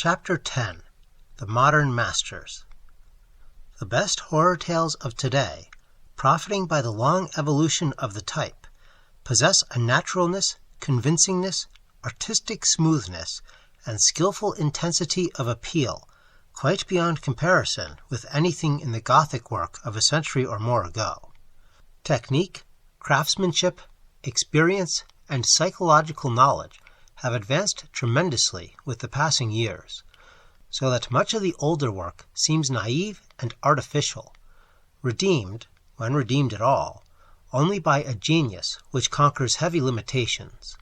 Chapter 10. The Modern Masters. The best horror tales of today, profiting by the long evolution of the type, possess a naturalness, convincingness, artistic smoothness, and skillful intensity of appeal quite beyond comparison with anything in the Gothic work of a century or more ago. Technique, craftsmanship, experience, and psychological knowledge have advanced tremendously with the passing years, so that much of the older work seems naive and artificial, redeemed, when redeemed at all, only by a genius which conquers heavy limitations.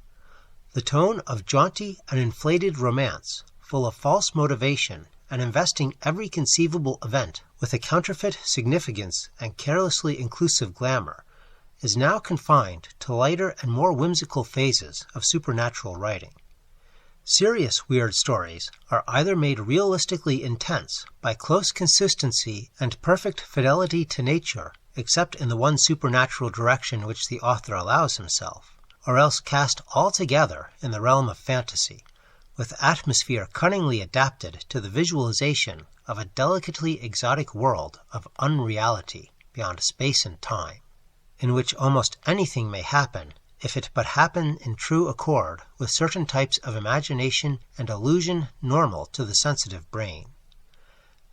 The tone of jaunty and inflated romance, full of false motivation and investing every conceivable event with a counterfeit significance and carelessly inclusive glamour, is now confined to lighter and more whimsical phases of supernatural writing. Serious weird stories are either made realistically intense by close consistency and perfect fidelity to nature, except in the one supernatural direction which the author allows himself, or else cast altogether in the realm of fantasy, with atmosphere cunningly adapted to the visualization of a delicately exotic world of unreality beyond space and time, in which almost anything may happen if it but happen in true accord with certain types of imagination and illusion normal to the sensitive brain.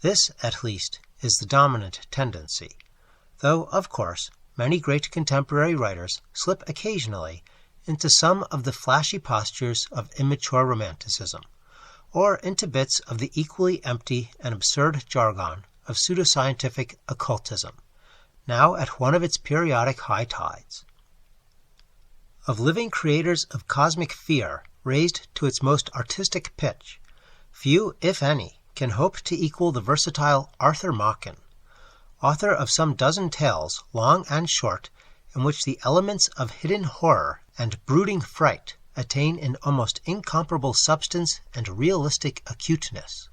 This, at least, is the dominant tendency, though, of course, many great contemporary writers slip occasionally into some of the flashy postures of immature romanticism, or into bits of the equally empty and absurd jargon of pseudoscientific occultism, now at one of its periodic high tides. Of living creators of cosmic fear raised to its most artistic pitch, few, if any, can hope to equal the versatile Arthur Machen, author of some dozen tales, long and short, in which the elements of hidden horror and brooding fright attain an almost incomparable substance and realistic acuteness.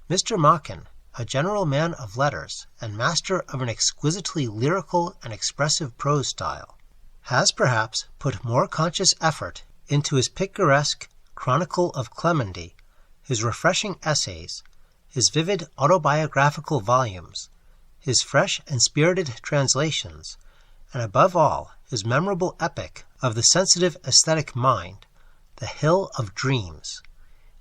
Mr. Machen, a general man of letters and master of an exquisitely lyrical and expressive prose style, has perhaps put more conscious effort into his picaresque Chronicle of Clemendy, his refreshing essays, his vivid autobiographical volumes, his fresh and spirited translations, and above all, his memorable epic of the sensitive aesthetic mind, The Hill of Dreams,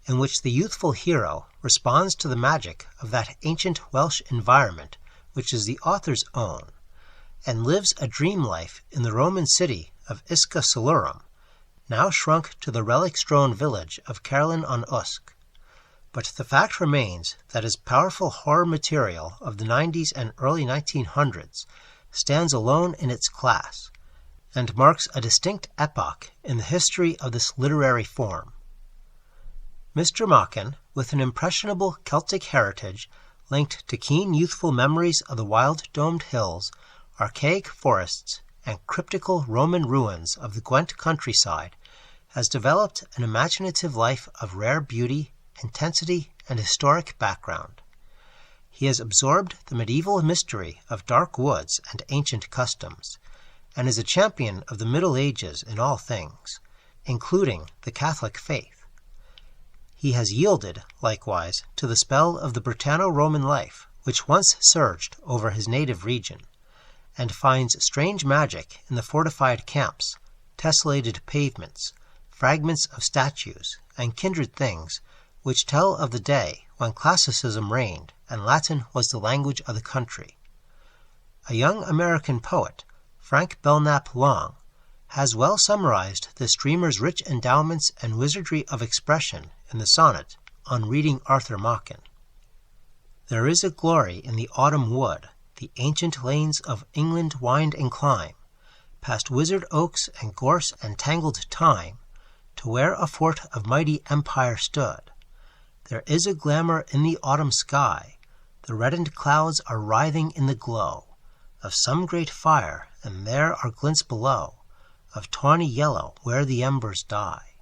in which the youthful hero responds to the magic of that ancient Welsh environment which is the author's own, and lives a dream life in the Roman city of Isca Solurum, now shrunk to the relic-strewn village of Caerleon on Usk. But the fact remains that his powerful horror material of the 90s and early 1900s stands alone in its class, and marks a distinct epoch in the history of this literary form. Mr. Machen, with an impressionable Celtic heritage linked to keen youthful memories of the wild-domed hills, archaic forests, and cryptical Roman ruins of the Gwent countryside, has developed an imaginative life of rare beauty, intensity, and historic background. He has absorbed the medieval mystery of dark woods and ancient customs, and is a champion of the Middle Ages in all things, including the Catholic faith. He has yielded, likewise, to the spell of the Britanno-Roman life which once surged over his native region, and finds strange magic in the fortified camps, tessellated pavements, fragments of statues, and kindred things which tell of the day when classicism reigned and Latin was the language of the country. A young American poet, Frank Belknap Long, has well summarized this dreamer's rich endowments and wizardry of expression in the sonnet on reading Arthur Machen. There is a glory in the autumn wood, the ancient lanes of England wind and climb, past wizard oaks and gorse and tangled thyme, to where a fort of mighty empire stood. There is a glamour in the autumn sky, the reddened clouds are writhing in the glow of some great fire, and there are glints below, of tawny yellow where the embers die.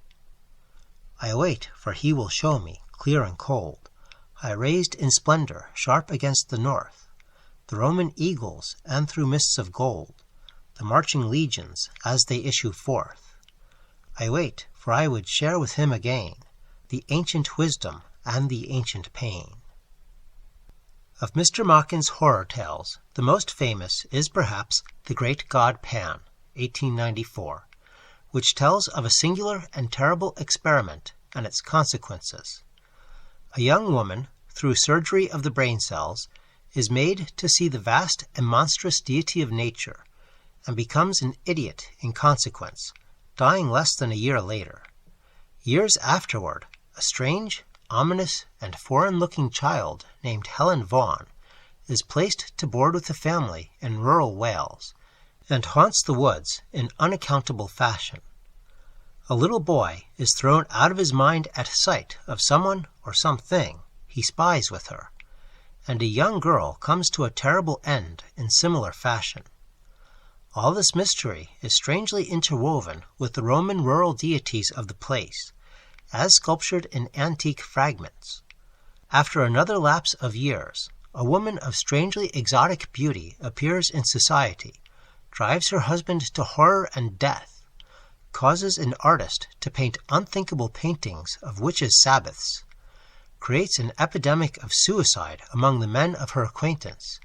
I await, for he will show me, clear and cold, high raised in splendor, sharp against the north, the Roman eagles, and through mists of gold, the marching legions as they issue forth. I wait, for I would share with him again the ancient wisdom and the ancient pain. Of Mr. Machen's horror tales, the most famous is perhaps The Great God Pan, 1894, which tells of a singular and terrible experiment and its consequences. A young woman, through surgery of the brain cells, is made to see the vast and monstrous deity of nature, and becomes an idiot in consequence, dying less than a year later. Years afterward, a strange, ominous, and foreign-looking child named Helen Vaughn is placed to board with a family in rural Wales, and haunts the woods in unaccountable fashion. A little boy is thrown out of his mind at sight of someone or something he spies with her, and a young girl comes to a terrible end in similar fashion. All this mystery is strangely interwoven with the Roman rural deities of the place, as sculptured in antique fragments. After another lapse of years, a woman of strangely exotic beauty appears in society, drives her husband to horror and death, causes an artist to paint unthinkable paintings of witches' sabbaths, creates an epidemic of suicide among the men of her acquaintance,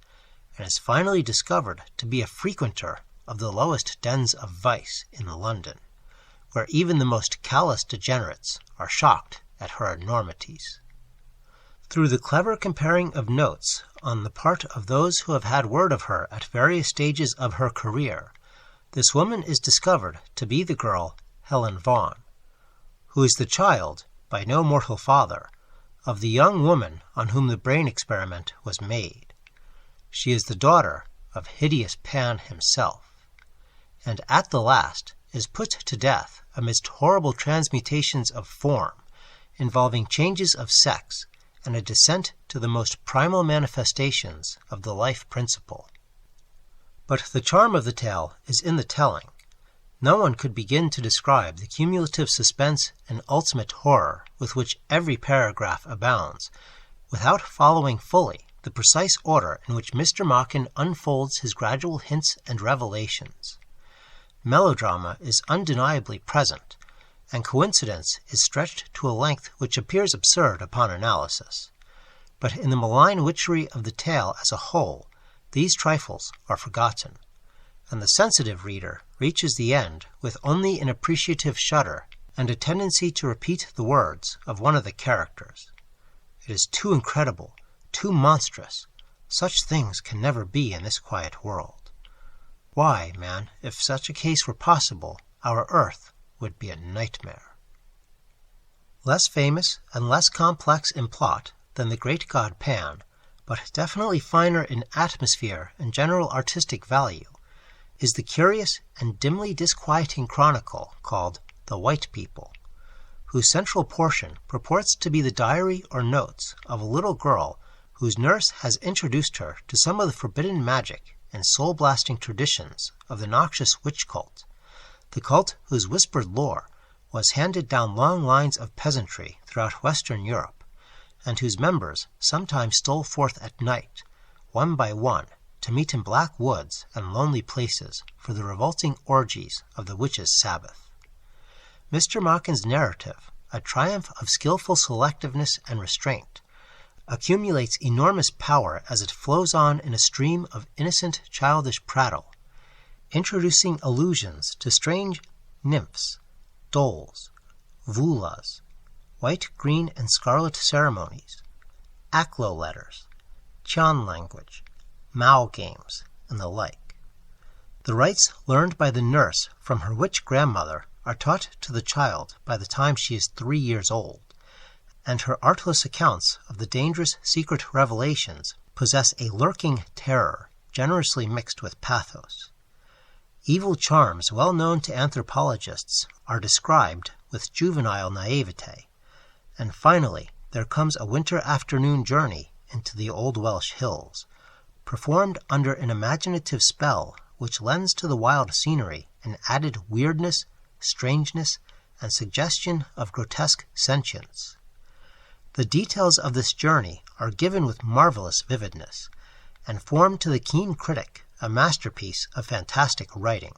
and is finally discovered to be a frequenter of the lowest dens of vice in London, where even the most callous degenerates are shocked at her enormities. Through the clever comparing of notes on the part of those who have had word of her at various stages of her career, this woman is discovered to be the girl Helen Vaughn, who is the child, by no mortal father, of the young woman on whom the brain experiment was made. She is the daughter of hideous Pan himself, and at the last is put to death amidst horrible transmutations of form, involving changes of sex and a descent to the most primal manifestations of the life principle. But the charm of the tale is in the telling. No one could begin to describe the cumulative suspense and ultimate horror with which every paragraph abounds, without following fully the precise order in which Mr. Machen unfolds his gradual hints and revelations. Melodrama is undeniably present, and coincidence is stretched to a length which appears absurd upon analysis. But in the malign witchery of the tale as a whole, these trifles are forgotten, and the sensitive reader reaches the end with only an appreciative shudder and a tendency to repeat the words of one of the characters. It is too incredible, too monstrous. Such things can never be in this quiet world. Why, man, if such a case were possible, our earth would be a nightmare. Less famous and less complex in plot than the Great God Pan, but definitely finer in atmosphere and general artistic value, is the curious and dimly disquieting chronicle called The White People, whose central portion purports to be the diary or notes of a little girl whose nurse has introduced her to some of the forbidden magic and soul-blasting traditions of the noxious witch cult, the cult whose whispered lore was handed down long lines of peasantry throughout Western Europe, and whose members sometimes stole forth at night, one by one, to meet in black woods and lonely places for the revolting orgies of the witches' Sabbath. Mr. Machen's narrative, a triumph of skillful selectiveness and restraint, accumulates enormous power as it flows on in a stream of innocent childish prattle, introducing allusions to strange nymphs, dolls, vulas, white, green, and scarlet ceremonies, Aklo letters, Tian language, Mao games, and the like. The rites learned by the nurse from her witch grandmother are taught to the child by the time she is 3 years old, and her artless accounts of the dangerous secret revelations possess a lurking terror generously mixed with pathos. Evil charms well known to anthropologists are described with juvenile naivete, and finally there comes a winter afternoon journey into the old Welsh hills, performed under an imaginative spell which lends to the wild scenery an added weirdness, strangeness, and suggestion of grotesque sentience. The details of this journey are given with marvelous vividness, and form to the keen critic a masterpiece of fantastic writing,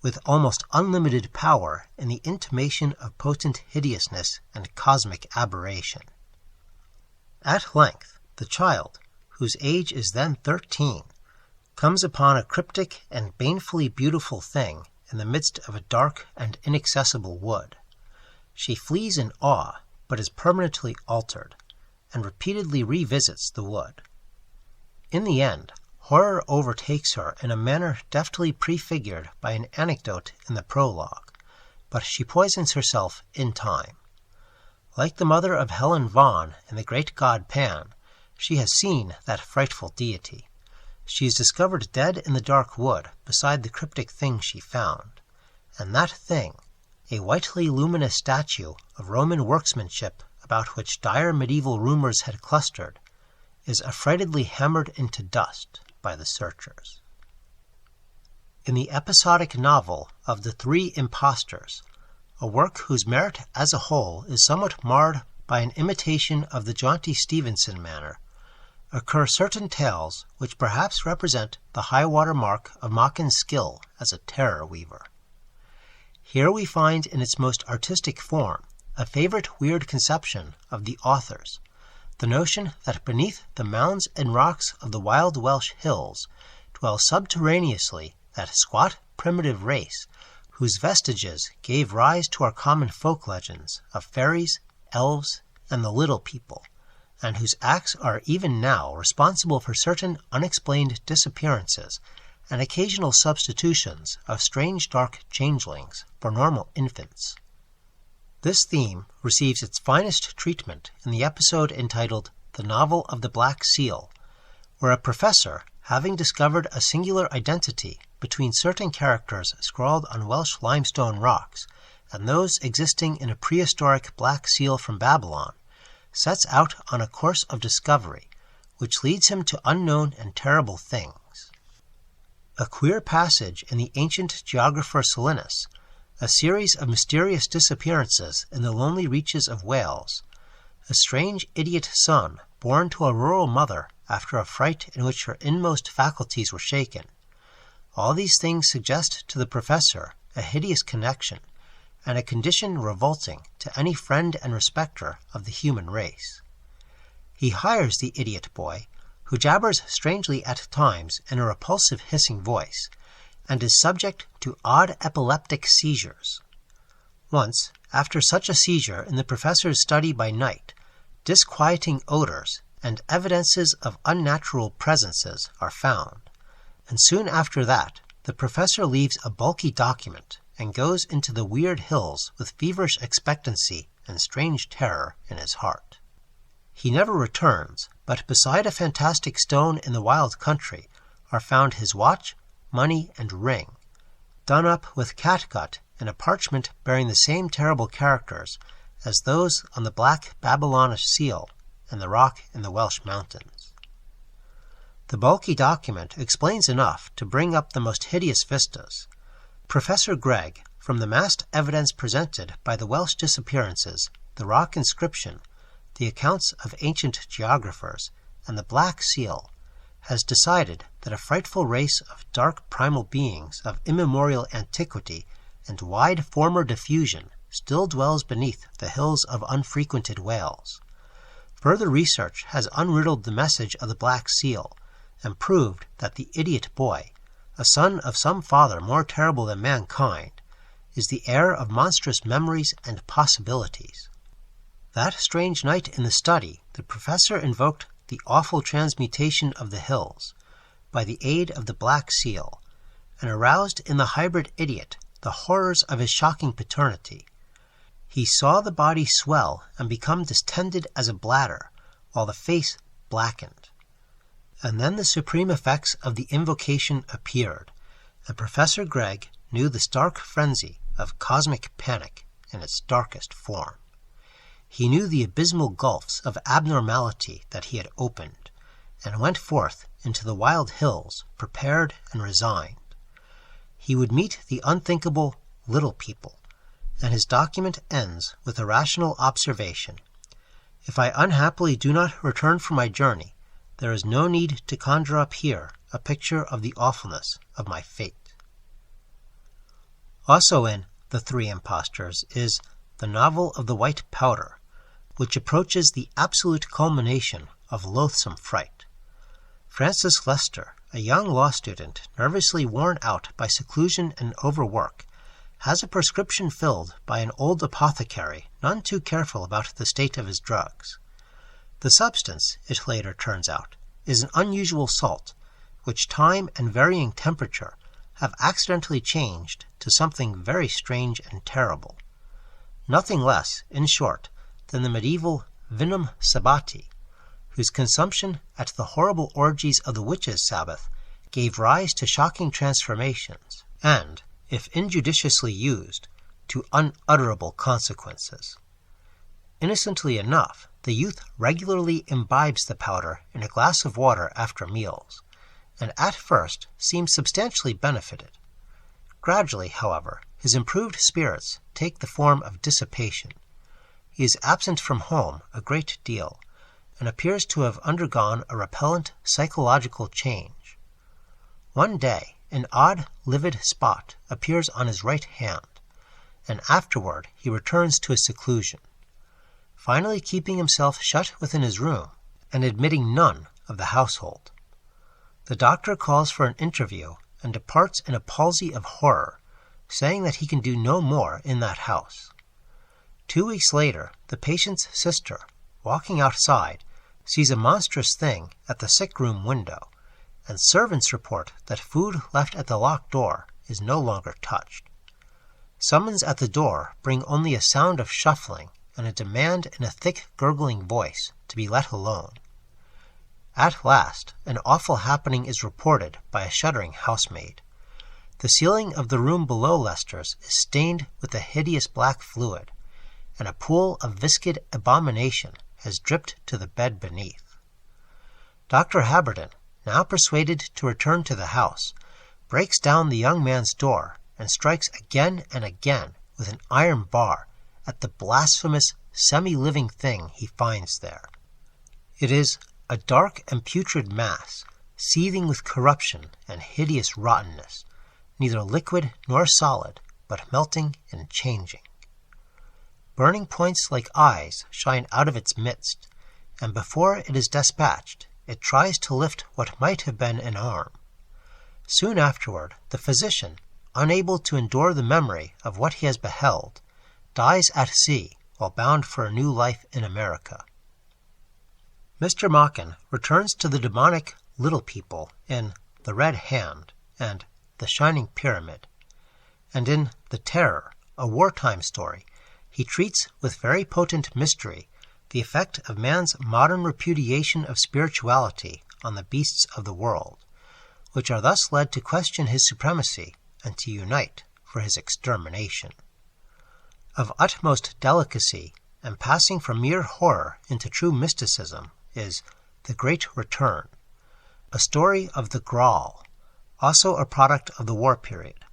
with almost unlimited power in the intimation of potent hideousness and cosmic aberration. At length, the child, whose age is then 13, comes upon a cryptic and banefully beautiful thing in the midst of a dark and inaccessible wood. She flees in awe, but is permanently altered, and repeatedly revisits the wood. In the end, horror overtakes her in a manner deftly prefigured by an anecdote in the prologue, but she poisons herself in time. Like the mother of Helen Vaughn in the great god Pan, she has seen that frightful deity. She is discovered dead in the dark wood beside the cryptic thing she found, and that thing, a whitely luminous statue of Roman workmanship about which dire medieval rumors had clustered, is affrightedly hammered into dust by the searchers. In the episodic novel of The Three Impostors, a work whose merit as a whole is somewhat marred by an imitation of the jaunty Stevenson manner, occur certain tales which perhaps represent the high-water mark of Machen's skill as a terror weaver. Here we find in its most artistic form a favorite weird conception of the author's, the notion that beneath the mounds and rocks of the wild Welsh hills dwells subterraneously that squat primitive race whose vestiges gave rise to our common folk legends of fairies, elves, and the little people, and whose acts are even now responsible for certain unexplained disappearances and occasional substitutions of strange dark changelings for normal infants. This theme receives its finest treatment in the episode entitled The Novel of the Black Seal, where a professor, having discovered a singular identity between certain characters scrawled on Welsh limestone rocks and those existing in a prehistoric black seal from Babylon, sets out on a course of discovery which leads him to unknown and terrible things. A queer passage in the ancient geographer Silenus, a series of mysterious disappearances in the lonely reaches of Wales, a strange idiot son born to a rural mother after a fright in which her inmost faculties were shaken. All these things suggest to the professor a hideous connection, and a condition revolting to any friend and respecter of the human race. He hires the idiot boy, who jabbers strangely at times in a repulsive hissing voice, and is subject to odd epileptic seizures. Once, after such a seizure in the professor's study by night, disquieting odors and evidences of unnatural presences are found, and soon after that the professor leaves a bulky document and goes into the weird hills with feverish expectancy and strange terror in his heart. He never returns, but beside a fantastic stone in the wild country are found his watch, money, and ring, done up with catgut in a parchment bearing the same terrible characters as those on the black Babylonish seal and the rock in the Welsh mountains. The bulky document explains enough to bring up the most hideous vistas. Professor Gregg, from the massed evidence presented by the Welsh disappearances, the rock inscription, the accounts of ancient geographers, and the black seal, has decided that a frightful race of dark primal beings of immemorial antiquity and wide former diffusion still dwells beneath the hills of unfrequented Wales. Further research has unriddled the message of the black seal, and proved that the idiot boy, a son of some father more terrible than mankind, is the heir of monstrous memories and possibilities. That strange night in the study, the professor invoked the awful transmutation of the hills by the aid of the black seal, and aroused in the hybrid idiot the horrors of his shocking paternity. He saw the body swell and become distended as a bladder, while the face blackened. And then the supreme effects of the invocation appeared, and Professor Gregg knew the stark frenzy of cosmic panic in its darkest form. He knew the abysmal gulfs of abnormality that he had opened, and went forth into the wild hills prepared and resigned. He would meet the unthinkable little people, and his document ends with a rational observation. If I unhappily do not return from my journey, there is no need to conjure up here a picture of the awfulness of my fate. Also in The Three Impostors is The Novel of the White Powder, which approaches the absolute culmination of loathsome fright. Francis Lester, a young law student nervously worn out by seclusion and overwork, has a prescription filled by an old apothecary none too careful about the state of his drugs. The substance, it later turns out, is an unusual salt, which time and varying temperature have accidentally changed to something very strange and terrible. Nothing less, in short, than the medieval vinum sabbati, whose consumption at the horrible orgies of the witches' Sabbath gave rise to shocking transformations, and, if injudiciously used, to unutterable consequences. Innocently enough, the youth regularly imbibes the powder in a glass of water after meals, and at first seems substantially benefited. Gradually, however, his improved spirits take the form of dissipation. He is absent from home a great deal, and appears to have undergone a repellent psychological change. One day, an odd, livid spot appears on his right hand, and afterward he returns to his seclusion, finally keeping himself shut within his room and admitting none of the household. The doctor calls for an interview and departs in a palsy of horror, saying that he can do no more in that house. 2 weeks later, the patient's sister, walking outside, sees a monstrous thing at the sick-room window, and servants report that food left at the locked door is no longer touched. Summons at the door bring only a sound of shuffling and a demand in a thick, gurgling voice to be let alone. At last, an awful happening is reported by a shuddering housemaid. The ceiling of the room below Lester's is stained with a hideous black fluid, and a pool of viscid abomination has dripped to the bed beneath. Dr. Haberden, now persuaded to return to the house, breaks down the young man's door and strikes again and again with an iron bar at the blasphemous, semi-living thing he finds there. It is a dark and putrid mass, seething with corruption and hideous rottenness, neither liquid nor solid, but melting and changing. Burning points like eyes shine out of its midst, and before it is dispatched, it tries to lift what might have been an arm. Soon afterward, the physician, unable to endure the memory of what he has beheld, dies at sea while bound for a new life in America. Mr. Machen returns to the demonic little people in The Red Hand and The Shining Pyramid, and in The Terror, a wartime story, he treats with very potent mystery the effect of man's modern repudiation of spirituality on the beasts of the world, which are thus led to question his supremacy and to unite for his extermination. Of utmost delicacy, and passing from mere horror into true mysticism, is The Great Return, a story of the Graal, also a product of the war period.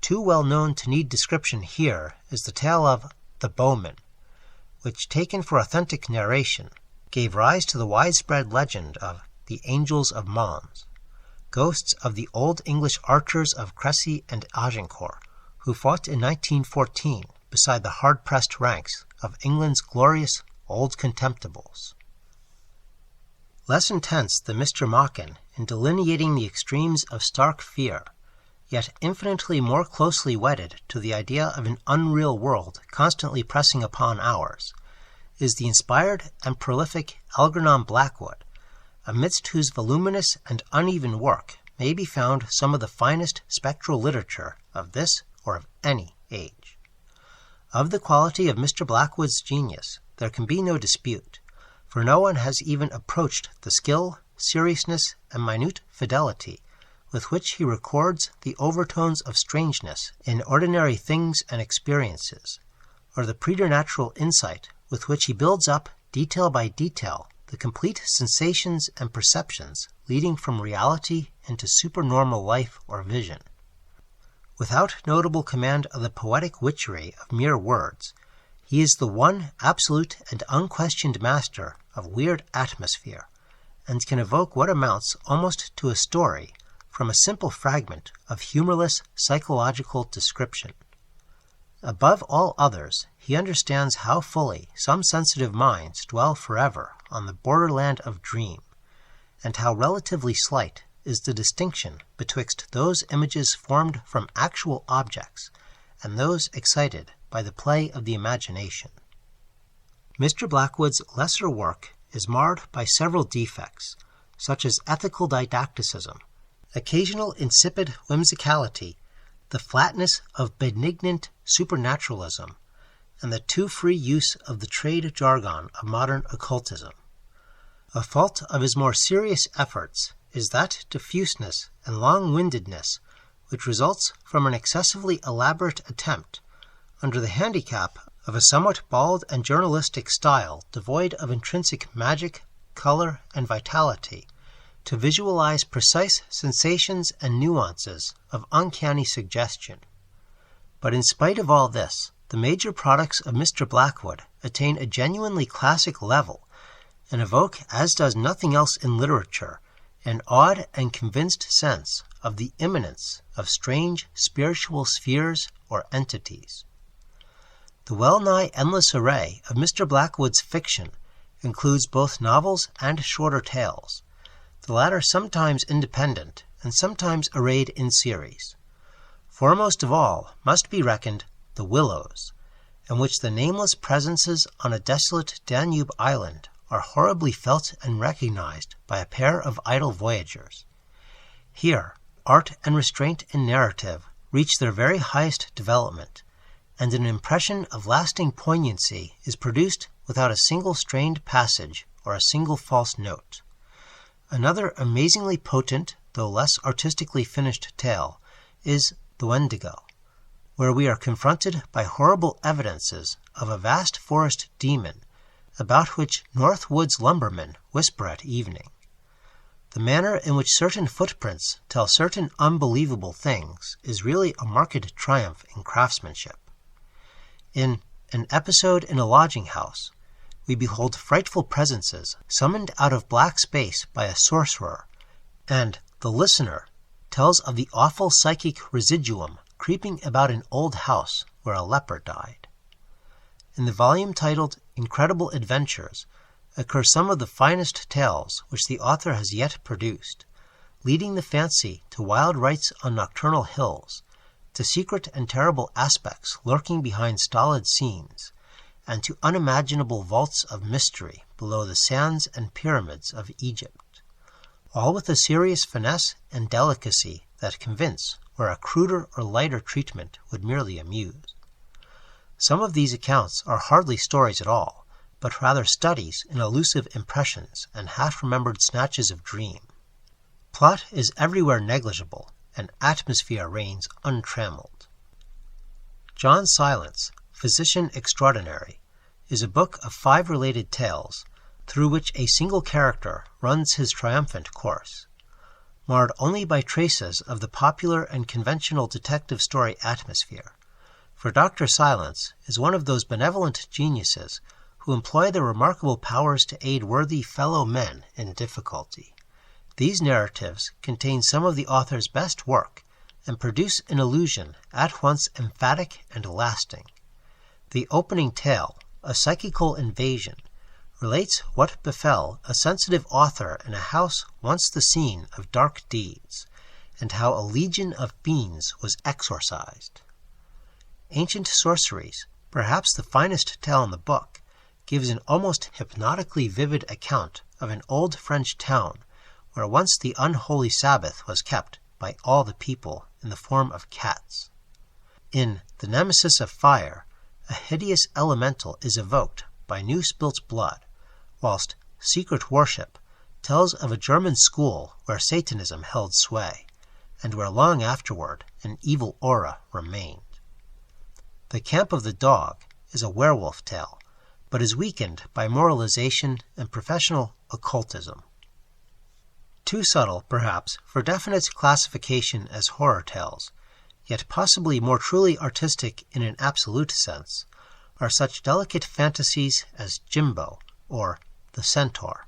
Too well known to need description here is the tale of The Bowman, which, taken for authentic narration, gave rise to the widespread legend of the Angels of Mons, ghosts of the Old English archers of Crécy and Agincourt, who fought in 1914 beside the hard-pressed ranks of England's glorious Old Contemptibles. Less intense than Mr. Machen in delineating the extremes of stark fear, yet infinitely more closely wedded to the idea of an unreal world constantly pressing upon ours, is the inspired and prolific Algernon Blackwood, amidst whose voluminous and uneven work may be found some of the finest spectral literature of this or of any age. Of the quality of Mr. Blackwood's genius there can be no dispute, for no one has even approached the skill, seriousness, and minute fidelity with which he records the overtones of strangeness in ordinary things and experiences, or the preternatural insight with which he builds up, detail by detail, the complete sensations and perceptions leading from reality into supernormal life or vision. Without notable command of the poetic witchery of mere words, he is the one absolute and unquestioned master of weird atmosphere, and can evoke what amounts almost to a story from a simple fragment of humorless psychological description. Above all others, he understands how fully some sensitive minds dwell forever on the borderland of dream, and how relatively slight is the distinction betwixt those images formed from actual objects and those excited by the play of the imagination. Mr. Blackwood's lesser work is marred by several defects, such as ethical didacticism, occasional insipid whimsicality, the flatness of benignant supernaturalism, and the too free use of the trade jargon of modern occultism. A fault of his more serious efforts is that diffuseness and long-windedness which results from an excessively elaborate attempt, under the handicap of a somewhat bald and journalistic style devoid of intrinsic magic, color, and vitality, to visualize precise sensations and nuances of uncanny suggestion. But in spite of all this, the major products of Mr. Blackwood attain a genuinely classic level and evoke, as does nothing else in literature, an awed and convinced sense of the immanence of strange spiritual spheres or entities. The well-nigh endless array of Mr. Blackwood's fiction includes both novels and shorter tales, the latter sometimes independent and sometimes arrayed in series. Foremost of all must be reckoned The Willows, in which the nameless presences on a desolate Danube island are horribly felt and recognized by a pair of idle voyagers. Here, art and restraint in narrative reach their very highest development, and an impression of lasting poignancy is produced without a single strained passage or a single false note. Another amazingly potent, though less artistically finished tale, is The Wendigo, where we are confronted by horrible evidences of a vast forest demon, about which North Woods lumbermen whisper at evening. The manner in which certain footprints tell certain unbelievable things is really a marked triumph in craftsmanship. In An Episode in a Lodging House, we behold frightful presences summoned out of black space by a sorcerer, and the listener tells of the awful psychic residuum creeping about an old house where a leper died. In the volume titled Incredible Adventures occur some of the finest tales which the author has yet produced, leading the fancy to wild rites on nocturnal hills, to secret and terrible aspects lurking behind stolid scenes, and to unimaginable vaults of mystery below the sands and pyramids of Egypt, all with a serious finesse and delicacy that convince where a cruder or lighter treatment would merely amuse. Some of these accounts are hardly stories at all, but rather studies in elusive impressions and half-remembered snatches of dream. Plot is everywhere negligible, and atmosphere reigns untrammeled. John Silence, Physician Extraordinary, is a book of 5 related tales, through which a single character runs his triumphant course. Marred only by traces of the popular and conventional detective story atmosphere, for Dr. Silence is one of those benevolent geniuses who employ their remarkable powers to aid worthy fellow men in difficulty. These narratives contain some of the author's best work and produce an illusion at once emphatic and lasting. The opening tale, A Psychical Invasion, relates what befell a sensitive author in a house once the scene of dark deeds, and how a legion of fiends was exorcised. Ancient Sorceries, perhaps the finest tale in the book, gives an almost hypnotically vivid account of an old French town where once the unholy Sabbath was kept by all the people in the form of cats. In The Nemesis of Fire, a hideous elemental is evoked by new spilt blood, whilst Secret Worship tells of a German school where Satanism held sway, and where long afterward an evil aura remained. The Camp of the Dog is a werewolf tale, but is weakened by moralization and professional occultism. Too subtle, perhaps, for definite classification as horror tales, yet possibly more truly artistic in an absolute sense, are such delicate fantasies as Jimbo or The Centaur.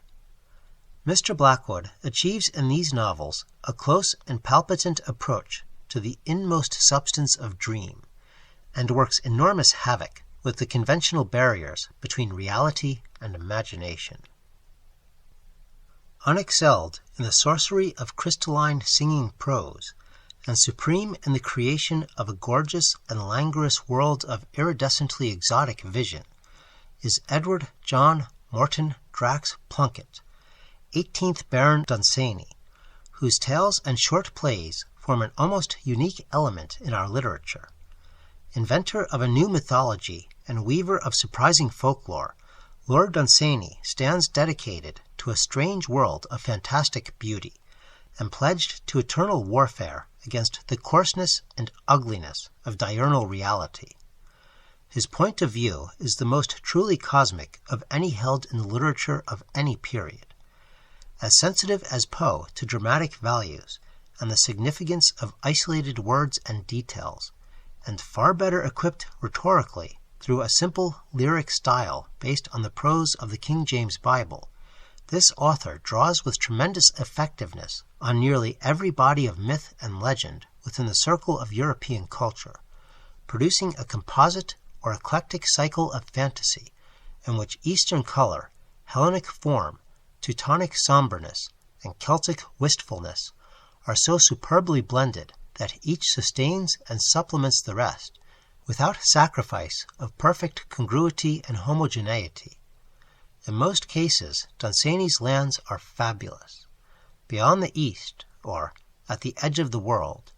Mr. Blackwood achieves in these novels a close and palpitant approach to the inmost substance of dream, and works enormous havoc with the conventional barriers between reality and imagination. Unexcelled in the sorcery of crystalline singing prose, and supreme in the creation of a gorgeous and languorous world of iridescently exotic vision, is Edward John Morton Drax Plunkett, 18th Baron Dunsany, whose tales and short plays form an almost unique element in our literature. Inventor of a new mythology and weaver of surprising folklore, Lord Dunsany stands dedicated to a strange world of fantastic beauty, and pledged to eternal warfare against the coarseness and ugliness of diurnal reality. His point of view is the most truly cosmic of any held in the literature of any period. As sensitive as Poe to dramatic values and the significance of isolated words and details, and far better equipped rhetorically through a simple lyric style based on the prose of the King James Bible, this author draws with tremendous effectiveness on nearly every body of myth and legend within the circle of European culture, producing a composite or eclectic cycle of fantasy in which Eastern color, Hellenic form, Teutonic somberness, and Celtic wistfulness are so superbly blended that each sustains and supplements the rest, without sacrifice of perfect congruity and homogeneity. In most cases, Dunsany's lands are fabulous. Beyond the East, or at the edge of the world,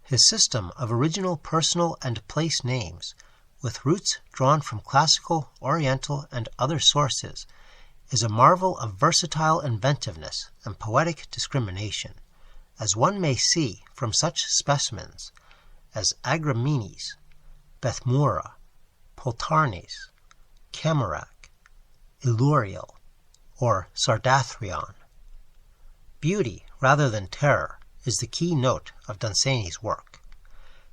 his system of original personal and place names, with roots drawn from classical, oriental, and other sources, is a marvel of versatile inventiveness and poetic discrimination, as one may see from such specimens as Agramenes, Bethmura, Poltarnes, Camarac, Iluriel, or Sardathrion. Beauty, rather than terror, is the key note of Dunsany's work.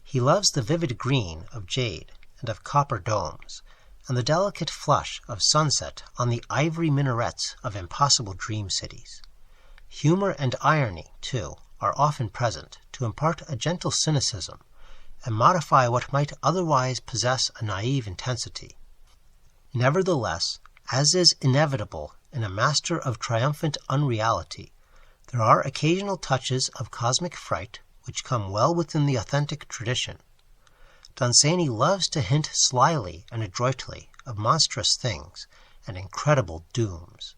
He loves the vivid green of jade and of copper domes, and the delicate flush of sunset on the ivory minarets of impossible dream cities. Humor and irony, too, are often present to impart a gentle cynicism and modify what might otherwise possess a naive intensity. Nevertheless, as is inevitable in a master of triumphant unreality, there are occasional touches of cosmic fright which come well within the authentic tradition. Dunsany loves to hint slyly and adroitly of monstrous things and incredible dooms,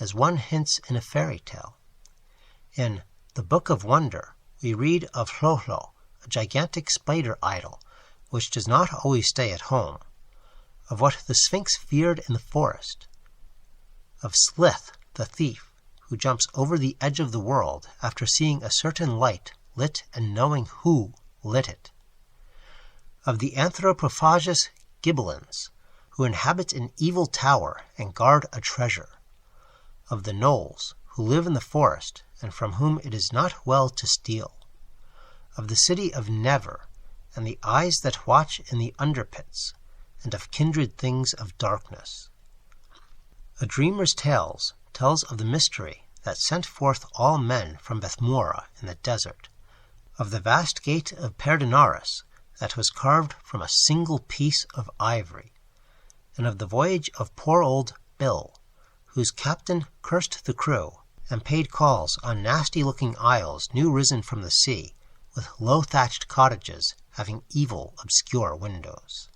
as one hints in a fairy tale. In The Book of Wonder, we read of Hlöhlo, a gigantic spider idol, which does not always stay at home, of what the Sphinx feared in the forest, of Slith, the thief, who jumps over the edge of the world after seeing a certain light lit and knowing who lit it, of the Anthropophagus Gibelins, who inhabit an evil tower and guard a treasure, of the gnolls, who live in the forest and from whom it is not well to steal, of the city of Never, and the eyes that watch in the underpits, and of kindred things of darkness. A Dreamer's Tales tells of the mystery that sent forth all men from Bethmura in the desert, of the vast gate of Perdinaris that was carved from a single piece of ivory, and of the voyage of poor old Bill, whose captain cursed the crew and paid calls on nasty-looking isles new risen from the sea, with low-thatched cottages having evil, obscure windows.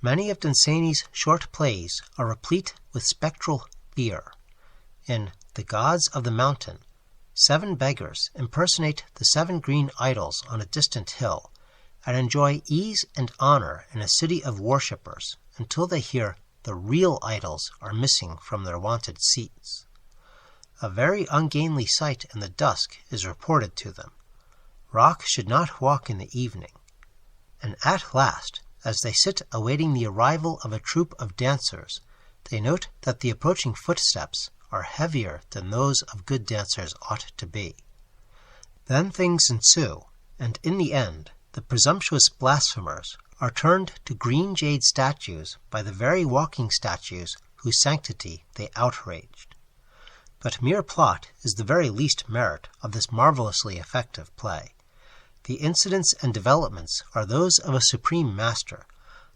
Many of Dunsany's short plays are replete with spectral fear. In The Gods of the Mountain, 7 beggars impersonate the 7 green idols on a distant hill, and enjoy ease and honor in a city of worshippers until they hear the real idols are missing from their wonted seats. A very ungainly sight in the dusk is reported to them. Rock should not walk in the evening. And at last, as they sit awaiting the arrival of a troop of dancers, they note that the approaching footsteps are heavier than those of good dancers ought to be. Then things ensue, and in the end, the presumptuous blasphemers are turned to green jade statues by the very walking statues whose sanctity they outraged. But mere plot is the very least merit of this marvelously effective play. The incidents and developments are those of a supreme master,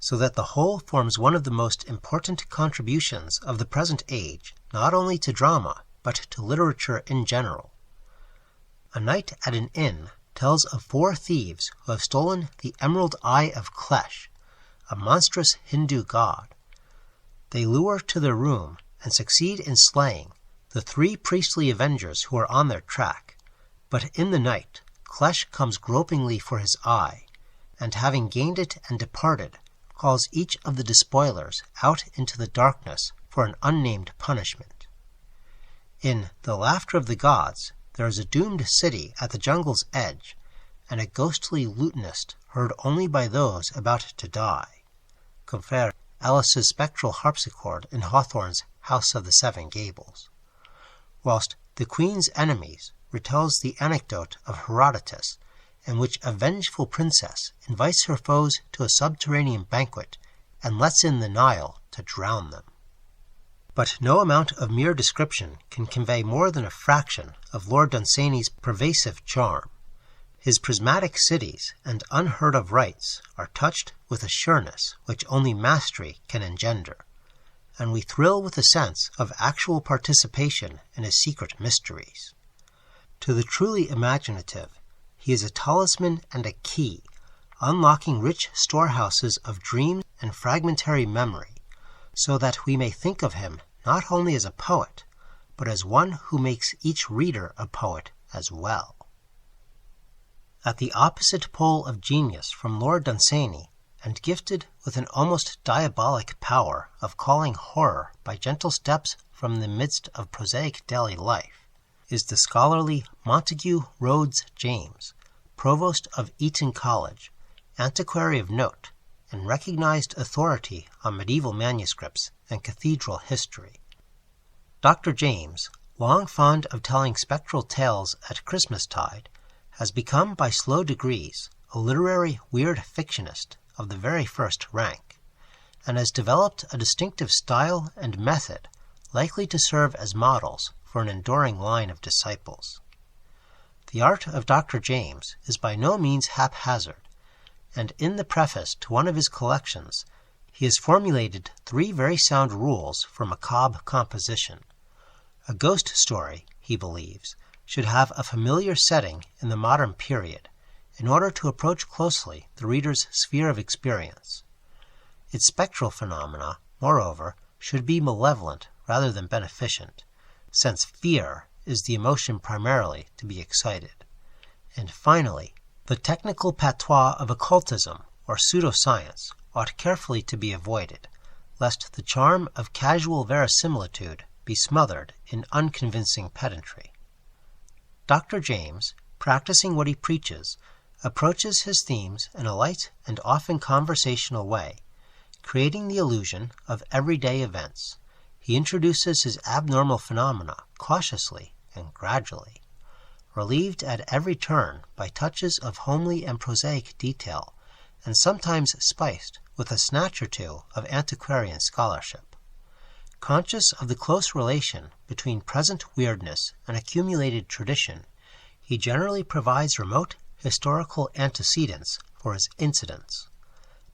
so that the whole forms one of the most important contributions of the present age, not only to drama, but to literature in general. A Night at an Inn tells of 4 thieves who have stolen the Emerald Eye of Klesh, a monstrous Hindu god. They lure to their room and succeed in slaying the 3 priestly avengers who are on their track, but in the night Klesh comes gropingly for his eye, and having gained it and departed, calls each of the despoilers out into the darkness for an unnamed punishment. In The Laughter of the Gods, there is a doomed city at the jungle's edge, and a ghostly lutanist heard only by those about to die. Compare Alice's spectral harpsichord in Hawthorne's House of the Seven Gables. Whilst The Queen's Enemies retells the anecdote of Herodotus, in which a vengeful princess invites her foes to a subterranean banquet and lets in the Nile to drown them. But no amount of mere description can convey more than a fraction of Lord Dunsany's pervasive charm. His prismatic cities and unheard-of rites are touched with a sureness which only mastery can engender, and we thrill with a sense of actual participation in his secret mysteries. To the truly imaginative, he is a talisman and a key, unlocking rich storehouses of dream and fragmentary memory, so that we may think of him not only as a poet, but as one who makes each reader a poet as well. At the opposite pole of genius from Lord Dunsany, and gifted with an almost diabolic power of calling horror by gentle steps from the midst of prosaic daily life, is the scholarly Montague Rhodes James, Provost of Eton College, antiquary of note, and recognized authority on medieval manuscripts and cathedral history. Dr. James, long fond of telling spectral tales at Christmastide, has become by slow degrees a literary weird fictionist of the very first rank, and has developed a distinctive style and method likely to serve as models for an enduring line of disciples. The art of Dr. James is by no means haphazard, and in the preface to one of his collections, he has formulated 3 very sound rules for macabre composition. A ghost story, he believes, should have a familiar setting in the modern period, in order to approach closely the reader's sphere of experience. Its spectral phenomena, moreover, should be malevolent rather than beneficent, since fear is the emotion primarily to be excited. And finally, the technical patois of occultism or pseudoscience ought carefully to be avoided, lest the charm of casual verisimilitude be smothered in unconvincing pedantry. Dr. James, practicing what he preaches, approaches his themes in a light and often conversational way, creating the illusion of everyday events. He introduces his abnormal phenomena cautiously and gradually, relieved at every turn by touches of homely and prosaic detail, and sometimes spiced with a snatch or 2 of antiquarian scholarship. Conscious of the close relation between present weirdness and accumulated tradition, he generally provides remote historical antecedents for his incidents,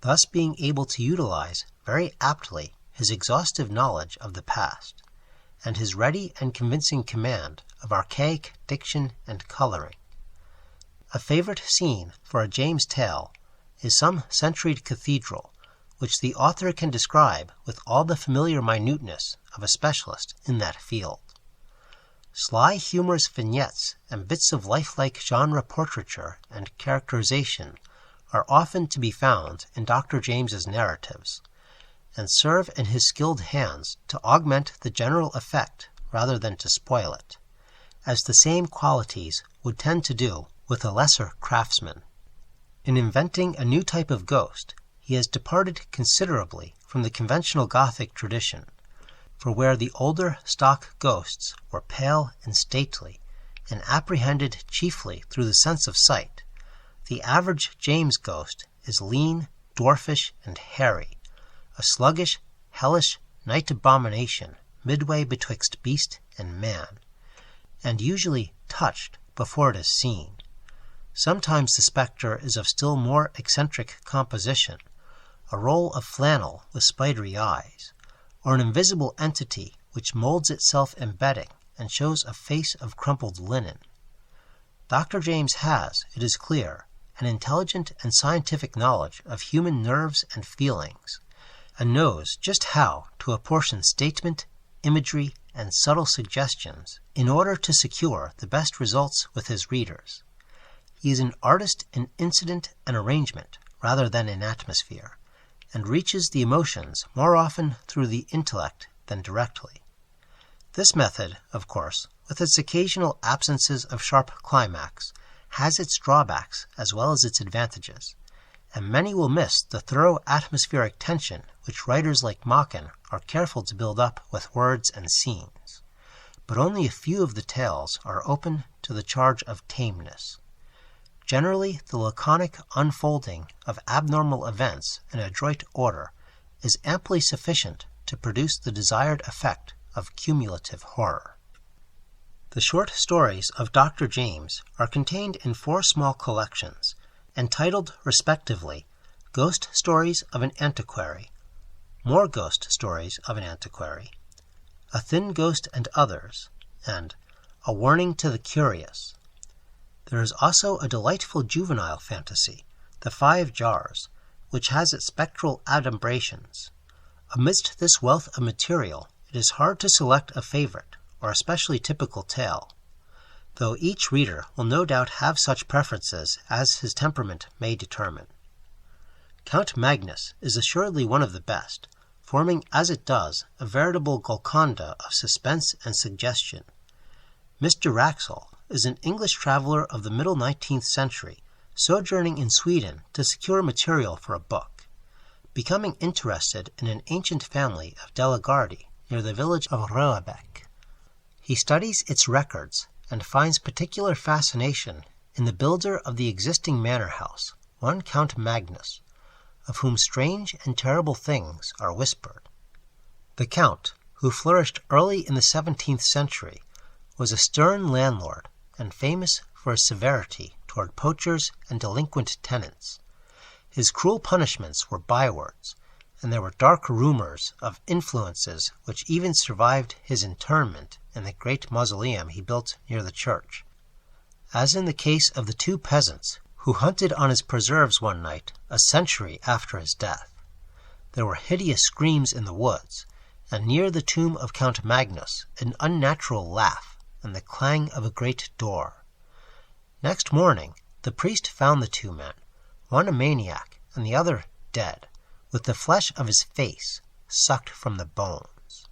thus being able to utilize very aptly his exhaustive knowledge of the past, and his ready and convincing command of archaic diction and coloring. A favorite scene for a James tale is some centuried cathedral, which the author can describe with all the familiar minuteness of a specialist in that field. Sly humorous vignettes and bits of lifelike genre portraiture and characterization are often to be found in Dr. James's narratives, and serve in his skilled hands to augment the general effect rather than to spoil it, as the same qualities would tend to do with a lesser craftsman. In inventing a new type of ghost, he has departed considerably from the conventional Gothic tradition, for where the older stock ghosts were pale and stately, and apprehended chiefly through the sense of sight, the average James ghost is lean, dwarfish, and hairy, a sluggish, hellish night abomination midway betwixt beast and man, and usually touched before it is seen. Sometimes the spectre is of still more eccentric composition, a roll of flannel with spidery eyes, or an invisible entity which molds itself in bedding and shows a face of crumpled linen. Dr. James has, it is clear, an intelligent and scientific knowledge of human nerves and feelings, and knows just how to apportion statement, imagery, and subtle suggestions in order to secure the best results with his readers. He is an artist in incident and arrangement rather than in atmosphere, and reaches the emotions more often through the intellect than directly. This method, of course, with its occasional absences of sharp climax, has its drawbacks as well as its advantages, and many will miss the thorough atmospheric tension which writers like Machen are careful to build up with words and scenes. But only a few of the tales are open to the charge of tameness. Generally, the laconic unfolding of abnormal events in adroit order is amply sufficient to produce the desired effect of cumulative horror. The short stories of Dr. James are contained in 4 small collections, entitled respectively Ghost Stories of an Antiquary, More Ghost Stories of an Antiquary, A Thin Ghost and Others, and A Warning to the Curious. There is also a delightful juvenile fantasy, The 5 Jars, which has its spectral adumbrations. Amidst this wealth of material, it is hard to select a favorite or especially typical tale, though each reader will no doubt have such preferences as his temperament may determine. Count Magnus is assuredly one of the best, forming as it does a veritable Golconda of suspense and suggestion. Mr. Wraxall is an English traveler of the middle 19th century, sojourning in Sweden to secure material for a book. Becoming interested in an ancient family of Delagardi near the village of Röabeck, he studies its records and finds particular fascination in the builder of the existing manor house, one Count Magnus, of whom strange and terrible things are whispered. The Count, who flourished early in the 17th century, was a stern landlord and famous for his severity toward poachers and delinquent tenants. His cruel punishments were bywords, and there were dark rumors of influences which even survived his internment in the great mausoleum he built near the church. As in the case of the 2 peasants who hunted on his preserves one night a century after his death, there were hideous screams in the woods, and near the tomb of Count Magnus an unnatural laugh and the clang of a great door. Next morning the priest found the 2 men, one a maniac and the other dead, with the flesh of his face sucked from the bones.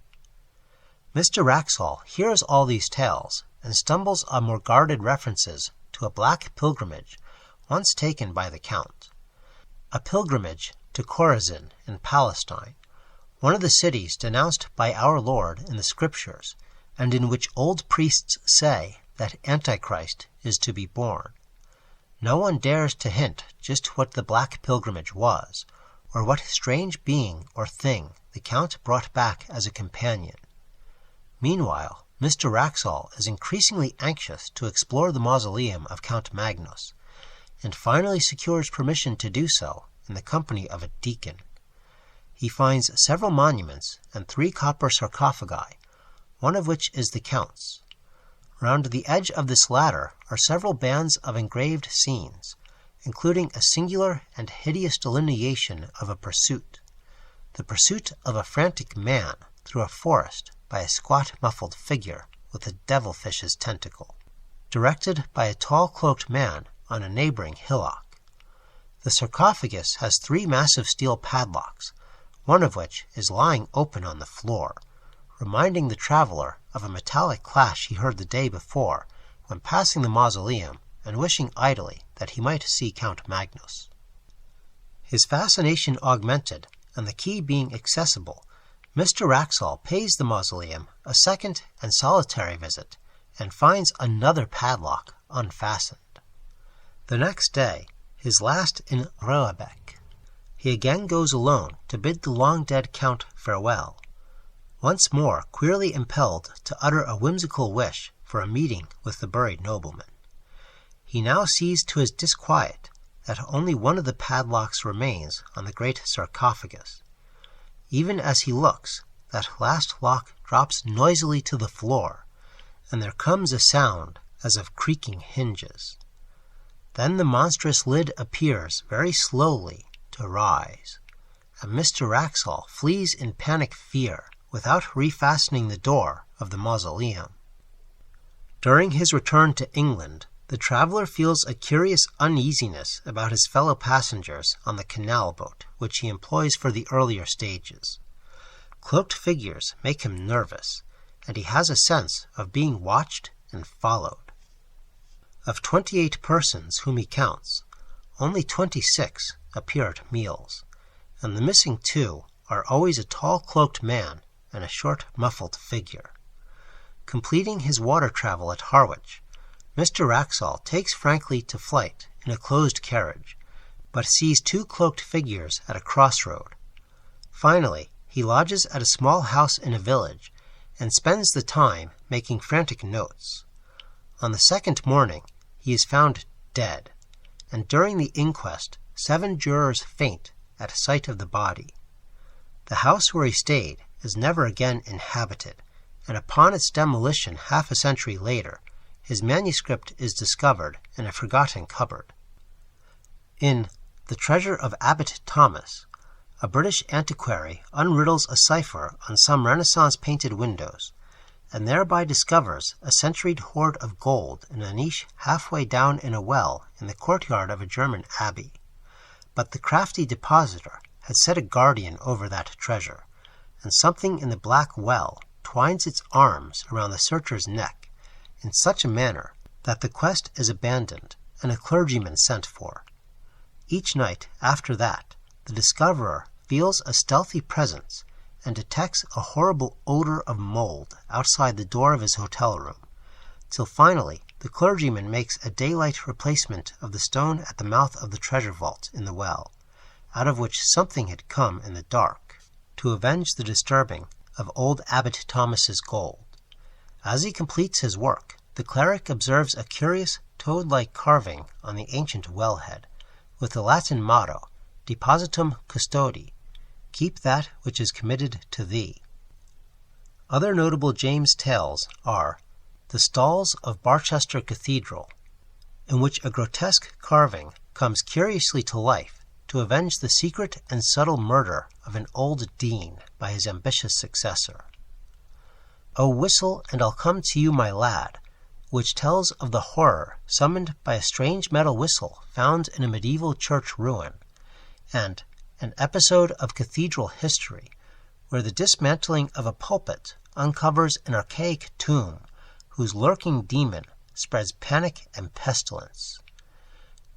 Mr. Wraxall hears all these tales and stumbles on more guarded references to a black pilgrimage once taken by the Count. A pilgrimage to Chorazin in Palestine, one of the cities denounced by our Lord in the Scriptures, and in which old priests say that Antichrist is to be born. No one dares to hint just what the black pilgrimage was, or what strange being or thing the Count brought back as a companion. Meanwhile, Mr. Wraxall is increasingly anxious to explore the mausoleum of Count Magnus, and finally secures permission to do so in the company of a deacon. He finds several monuments and 3 copper sarcophagi, one of which is the Count's. Round the edge of this latter are several bands of engraved scenes, including a singular and hideous delineation of a pursuit, the pursuit of a frantic man through a forest by a squat muffled figure with a devilfish's tentacle, directed by a tall cloaked man on a neighboring hillock. The sarcophagus has 3 massive steel padlocks, one of which is lying open on the floor, reminding the traveler of a metallic clash he heard the day before when passing the mausoleum and wishing idly that he might see Count Magnus. His fascination augmented, and the key being accessible, Mr. Wraxall pays the mausoleum a second and solitary visit, and finds another padlock unfastened. The next day, his last in Röabeck, he again goes alone to bid the long-dead Count farewell, once more queerly impelled to utter a whimsical wish for a meeting with the buried nobleman. He now sees to his disquiet that only one of the padlocks remains on the great sarcophagus. Even as he looks, that last lock drops noisily to the floor, and there comes a sound as of creaking hinges. Then the monstrous lid appears very slowly to rise, and Mr. Wraxall flees in panic fear without refastening the door of the mausoleum. During his return to England, the traveler feels a curious uneasiness about his fellow passengers on the canal boat which he employs for the earlier stages. Cloaked figures make him nervous, and he has a sense of being watched and followed. Of 28 persons whom he counts, only 26 appear at meals, and the missing 2 are always a tall cloaked man and a short muffled figure. Completing his water travel at Harwich, Mr. Wraxall takes frankly to flight in a closed carriage, but sees 2 cloaked figures at a crossroad. Finally, he lodges at a small house in a village, and spends the time making frantic notes. On the second morning, he is found dead, and during the inquest, 7 jurors faint at sight of the body. The house where he stayed is never again inhabited, and upon its demolition half a century later, his manuscript is discovered in a forgotten cupboard. In The Treasure of Abbot Thomas, a British antiquary unriddles a cipher on some Renaissance-painted windows, and thereby discovers a centuried hoard of gold in a niche halfway down in a well in the courtyard of a German abbey. But the crafty depositor had set a guardian over that treasure, and something in the black well twines its arms around the searcher's neck in such a manner that the quest is abandoned and a clergyman sent for. Each night after that, the discoverer feels a stealthy presence and detects a horrible odor of mold outside the door of his hotel room, till finally the clergyman makes a daylight replacement of the stone at the mouth of the treasure vault in the well, out of which something had come in the dark, to avenge the disturbing of old Abbot Thomas's gold. As he completes his work, the cleric observes a curious toad-like carving on the ancient wellhead, with the Latin motto, Depositum Custodi, keep that which is committed to thee. Other notable James tales are The Stalls of Barchester Cathedral, in which a grotesque carving comes curiously to life to avenge the secret and subtle murder of an old dean by his ambitious successor. O Whistle, and I'll Come to You, My Lad, which tells of the horror summoned by a strange metal whistle found in a medieval church ruin, and An Episode of Cathedral History, where the dismantling of a pulpit uncovers an archaic tomb whose lurking demon spreads panic and pestilence.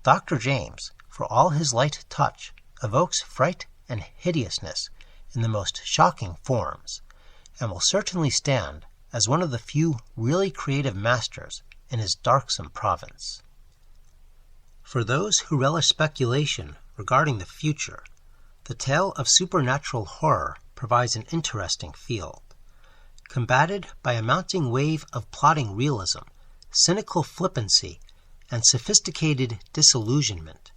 Dr. James, for all his light touch, evokes fright and hideousness in the most shocking forms, and will certainly stand as one of the few really creative masters in his darksome province. For those who relish speculation regarding the future, the tale of supernatural horror provides an interesting field. Combated by a mounting wave of plotting realism, cynical flippancy, and sophisticated disillusionment,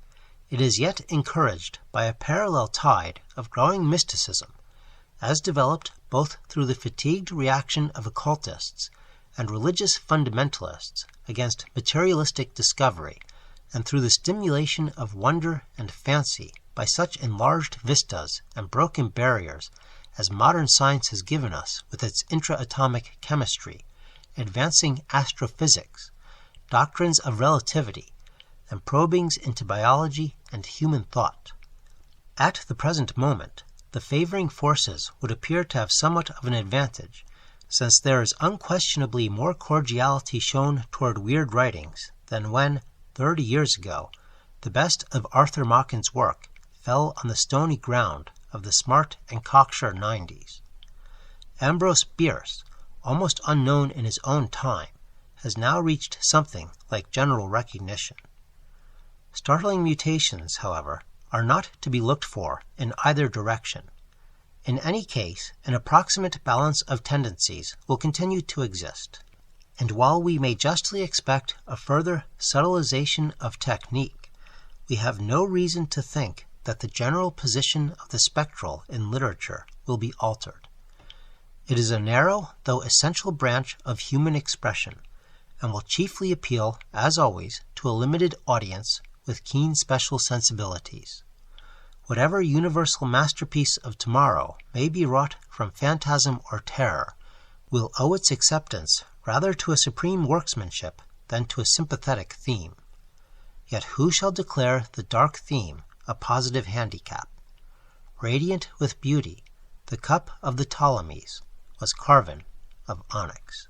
it is yet encouraged by a parallel tide of growing mysticism, as developed both through the fatigued reaction of occultists and religious fundamentalists against materialistic discovery, and through the stimulation of wonder and fancy by such enlarged vistas and broken barriers as modern science has given us with its intra-atomic chemistry, advancing astrophysics, doctrines of relativity, and probings into biology and human thought. At the present moment, the favoring forces would appear to have somewhat of an advantage, since there is unquestionably more cordiality shown toward weird writings than when, 30 years ago, the best of Arthur Machen's work fell on the stony ground of the smart and cocksure 90s. Ambrose Bierce, almost unknown in his own time, has now reached something like general recognition. Startling mutations, however, are not to be looked for in either direction. In any case, an approximate balance of tendencies will continue to exist. And while we may justly expect a further subtilization of technique, we have no reason to think that the general position of the spectral in literature will be altered. It is a narrow though essential branch of human expression, and will chiefly appeal, as always, to a limited audience with keen special sensibilities. Whatever universal masterpiece of tomorrow may be wrought from phantasm or terror will owe its acceptance rather to a supreme workmanship than to a sympathetic theme. Yet who shall declare the dark theme a positive handicap? Radiant with beauty, the cup of the Ptolemies was carven of onyx.